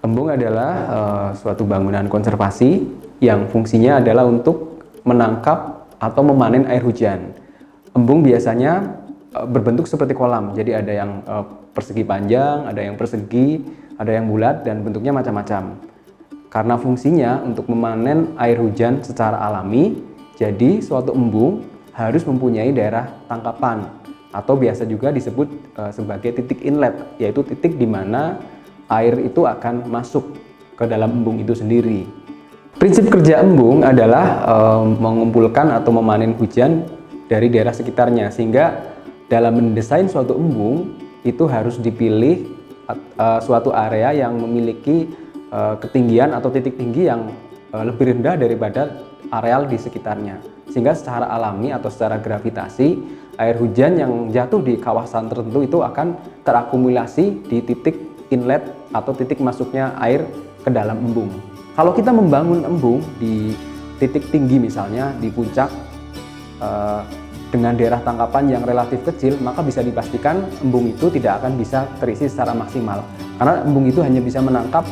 Embung adalah suatu bangunan konservasi yang fungsinya adalah untuk menangkap atau memanen air hujan. Embung biasanya berbentuk seperti kolam, jadi ada yang persegi panjang, ada yang persegi, ada yang bulat, dan bentuknya macam-macam. Karena fungsinya untuk memanen air hujan secara alami, jadi suatu embung harus mempunyai daerah tangkapan atau biasa juga disebut sebagai titik inlet, yaitu titik di mana air itu akan masuk ke dalam embung itu sendiri. Prinsip kerja embung adalah mengumpulkan atau memanen hujan dari daerah sekitarnya, sehingga dalam mendesain suatu embung itu harus dipilih suatu area yang memiliki ketinggian atau titik tinggi yang lebih rendah daripada areal di sekitarnya, sehingga secara alami atau secara gravitasi air hujan yang jatuh di kawasan tertentu itu akan terakumulasi di titik inlet atau titik masuknya air ke dalam embung. Kalau kita membangun embung di titik tinggi, misalnya di puncak dengan daerah tangkapan yang relatif kecil, maka bisa dipastikan embung itu tidak akan bisa terisi secara maksimal, karena embung itu hanya bisa menangkap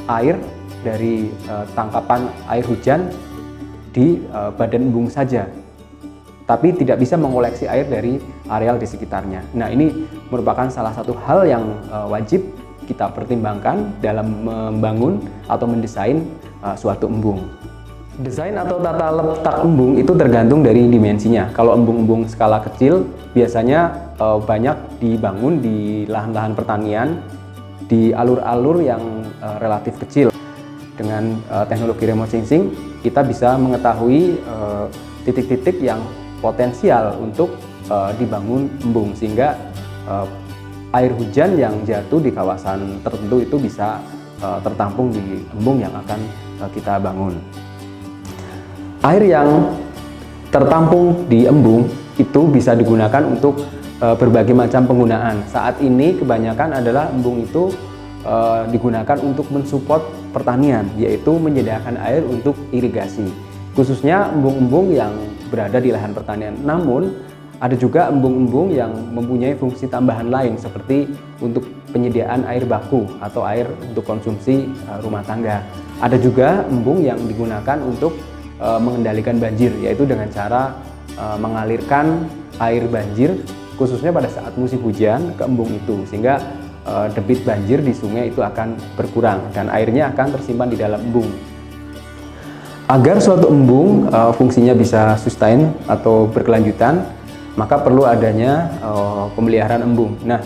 air dari tangkapan air hujan di badan embung saja, tapi tidak bisa mengoleksi air dari areal di sekitarnya. Nah, ini merupakan salah satu hal yang wajib kita pertimbangkan dalam membangun atau mendesain suatu embung. Desain atau tata letak embung itu tergantung dari dimensinya. Kalau embung-embung skala kecil biasanya banyak dibangun di lahan-lahan pertanian, di alur-alur yang relatif kecil. Dengan teknologi remote sensing, kita bisa mengetahui titik-titik yang potensial untuk dibangun embung, sehingga air hujan yang jatuh di kawasan tertentu itu bisa tertampung di embung yang akan kita bangun. Air yang tertampung di embung itu bisa digunakan untuk berbagai macam penggunaan. Saat ini kebanyakan adalah embung itu digunakan untuk mensupport pertanian, yaitu menyediakan air untuk irigasi, khususnya embung-embung yang berada di lahan pertanian. Namun ada juga embung-embung yang mempunyai fungsi tambahan lain, seperti untuk penyediaan air baku atau air untuk konsumsi rumah tangga. Ada juga embung yang digunakan untuk mengendalikan banjir, yaitu dengan cara mengalirkan air banjir khususnya pada saat musim hujan ke embung itu, sehingga debit banjir di sungai itu akan berkurang dan airnya akan tersimpan di dalam embung. Agar suatu embung fungsinya bisa sustain atau berkelanjutan, maka perlu adanya pemeliharaan embung. Nah,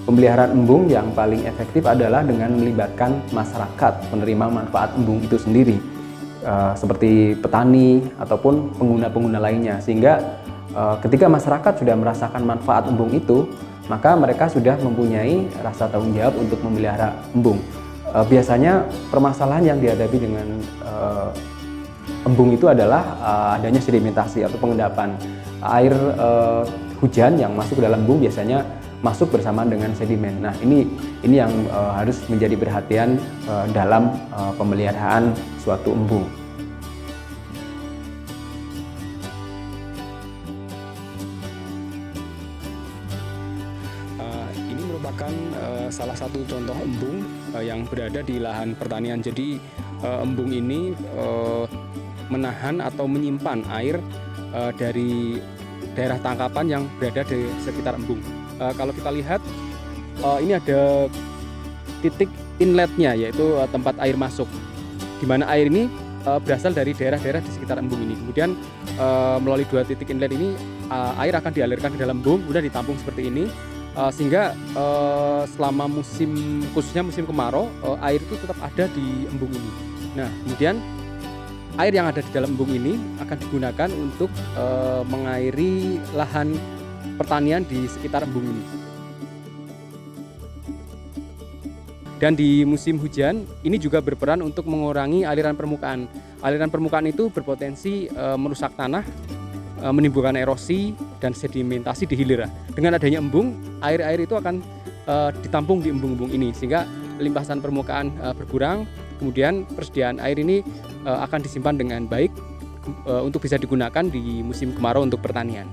pemeliharaan embung yang paling efektif adalah dengan melibatkan masyarakat penerima manfaat embung itu sendiri, seperti petani ataupun pengguna-pengguna lainnya, sehingga ketika masyarakat sudah merasakan manfaat embung itu, maka mereka sudah mempunyai rasa tanggung jawab untuk memelihara embung. Biasanya permasalahan yang dihadapi dengan embung itu adalah adanya sedimentasi atau pengendapan. Air hujan yang masuk ke dalam embung biasanya masuk bersamaan dengan sedimen. Nah, ini yang harus menjadi perhatian dalam pemeliharaan suatu embung. Ini merupakan salah satu contoh embung yang berada di lahan pertanian. Jadi embung ini menahan atau menyimpan air dari daerah tangkapan yang berada di sekitar embung. Kalau kita lihat, ini ada titik inletnya, yaitu tempat air masuk, di mana air ini berasal dari daerah-daerah di sekitar embung ini. Kemudian melalui dua titik inlet ini, air akan dialirkan ke dalam embung, kemudian ditampung seperti ini, sehingga selama khususnya musim kemarau, air itu tetap ada di embung ini. Nah, kemudian air yang ada di dalam embung ini akan digunakan untuk mengairi lahan pertanian di sekitar embung ini. Dan di musim hujan ini juga berperan untuk mengurangi aliran permukaan. Aliran permukaan itu berpotensi merusak tanah, menimbulkan erosi dan sedimentasi di hilir. Dengan adanya embung, air-air itu akan ditampung di embung-embung ini, sehingga limpasan permukaan berkurang. Kemudian persediaan air ini akan disimpan dengan baik untuk bisa digunakan di musim kemarau untuk pertanian.